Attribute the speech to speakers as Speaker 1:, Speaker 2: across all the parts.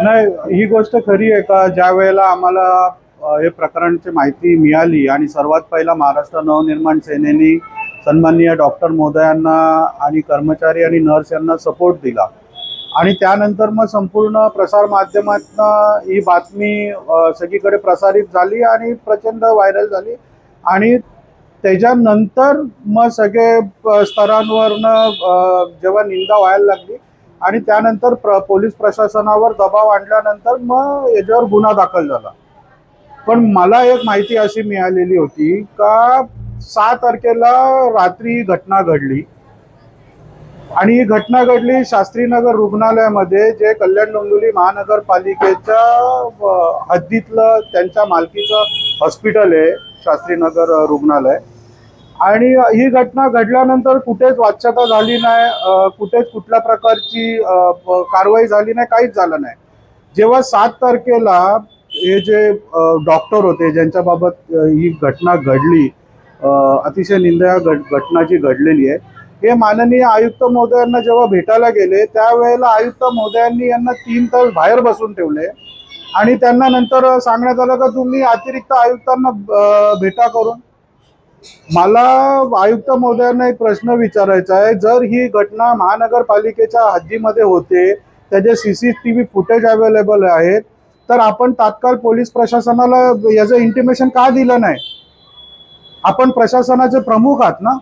Speaker 1: नाही, ही गोष्ट खरी आहे का? ज्या वेळेला आम्हाला हे प्रकरणची माहिती मिळाली आणि सर्वात पहिला महाराष्ट्र नवनिर्माण सेनेने सन्माननीय डॉक्टर महोदयांना आणि कर्मचारी आणि नर्स यांना सपोर्ट दिला आणि त्यानंतर मग संपूर्ण प्रसार माध्यमातनं ही बातमी सगळीकडे प्रसारित झाली आणि प्रचंड व्हायरल झाली आणि त्याच्यानंतर मग सगळे स्तरांवरनं जेव्हा निंदा व्हायला लागली आणि त्यानंतर पोलीस प्रशासनावर दबाव आणल्यानंतर मग याच्यावर गुन्हा दाखल झाला. पण मला एक माहिती अशी मिळालेली होती का 6 तारखेला रात्री ही घटना घडली आणि ही घटना घडली शास्त्रीनगर रुग्णालयामध्ये, जे कल्याण डोंबिवली महानगरपालिकेच्या हद्दीतलं त्यांच्या मालकीचं हॉस्पिटल आहे शास्त्रीनगर रुग्णालय. आणि ही घटना घडल्यानंतर कुठेच वाच्यता झाली नाही, कुठेच कुठल्या प्रकारची कारवाई झाली नाही, काहीच झालं नाही. जेव्हा 7 तारखेला हे जे डॉक्टर होते ज्यांच्याबाबत ही घटना घडली, अतिशय निंदा घटना जी घडलेली आहे, हे माननीय आयुक्त महोदयांना जेव्हा भेटायला गेले त्यावेळेला आयुक्त महोदयांनी यांना 3 तास बाहेर बसून ठेवले आणि त्यांना नंतर सांगण्यात आलं का तुम्ही अतिरिक्त आयुक्तांना भेटा करून. मला आयुक्त महोदयांना एक प्रश्न विचारायचा आहे, जर ही घटना महानगरपालिकेच्या हद्दीमध्ये होते, त्याचे CCTV फुटेज अवेलेबल आहेत, तर आपण तात्काळ पोलीस प्रशासनाला याचं इंटिमेशन का दिलं नाही? आपण प्रशासनाचे प्रमुख आहात ना.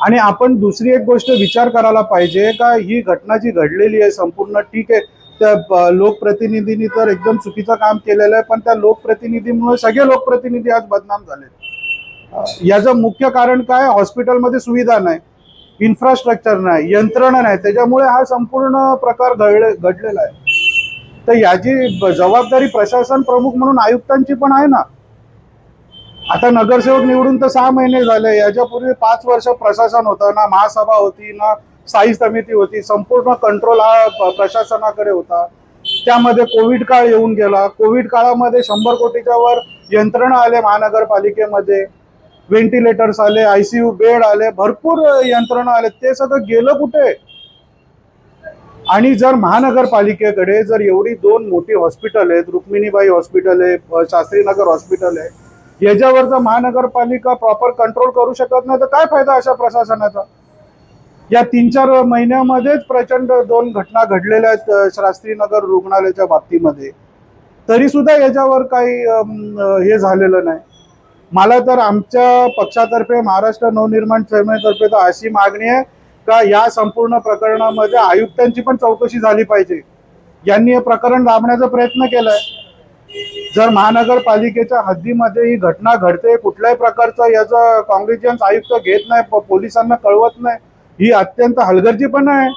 Speaker 1: आणि आपण दुसरी एक गोष्ट विचार करायला पाहिजे का ही घटना जी घडलेली आहे संपूर्ण, ठीक आहे, त्या लोकप्रतिनिधींनी तर एकदम चुकीचं काम केलेलं आहे, पण त्या लोकप्रतिनिधीमुळे सगळे लोकप्रतिनिधी आज बदनाम झाले. याचं मुख्य कारण काय? हॉस्पिटलमध्ये सुविधा नाही, इन्फ्रास्ट्रक्चर नाही, यंत्रणा नाही, त्याच्यामुळे हा संपूर्ण प्रकार घडलेला आहे. तर याची जबाबदारी प्रशासन प्रमुख म्हणून आयुक्तांची पण आहे ना. आता नगरसेवक निवडून तर 6 महिने झाले, याच्यापूर्वी 5 वर्ष प्रशासन होतं ना, महासभा होती ना, स्थायी समिती होती, संपूर्ण कंट्रोल हा प्रशासनाकडे होता. त्यामध्ये कोविड काळ येऊन गेला, कोविड काळामध्ये 100 कोटीच्या वर यंत्रणा आले महानगरपालिकेमध्ये, व्हेंटिलेटर्स आले, ICU बेड आले, भरपूर यंत्रणा आले, ते सगळं गेलं कुठे? आणि जर महानगरपालिकेकडे जर एवढी 2 मोठी हॉस्पिटल आहेत, रुक्मिणीबाई हॉस्पिटल आहे, शास्त्रीनगर हॉस्पिटल आहे, याच्यावर जर महानगरपालिका प्रॉपर कंट्रोल करू शकत नाही तर काय फायदा अशा प्रशासनाचा? या 3-4 महिन्यामध्येच प्रचंड 2 घटना घडलेल्या आहेत शास्त्रीनगर रुग्णालयाच्या बाबतीमध्ये, तरी सुद्धा याच्यावर काही हे झालेलं नाही. मला तर आमच्या पक्षातर्फे महाराष्ट्र नवनिर्माण सेनेतर्फे तर अशी मागणी आहे का या संपूर्ण प्रकरणामध्ये आयुक्तांची पण चौकशी झाली पाहिजे. यांनी हे प्रकरण दाबण्याचा प्रयत्न केलाय. जर महानगरपालिकेच्या हद्दीमध्ये ही घटना घडते, कुठल्याही प्रकारचं याचं कॉन्ग्निजन्स आयुक्त घेत नाही, पोलिसांना कळवत नाही, ही अत्यंत हलगर्जीपणा आहे.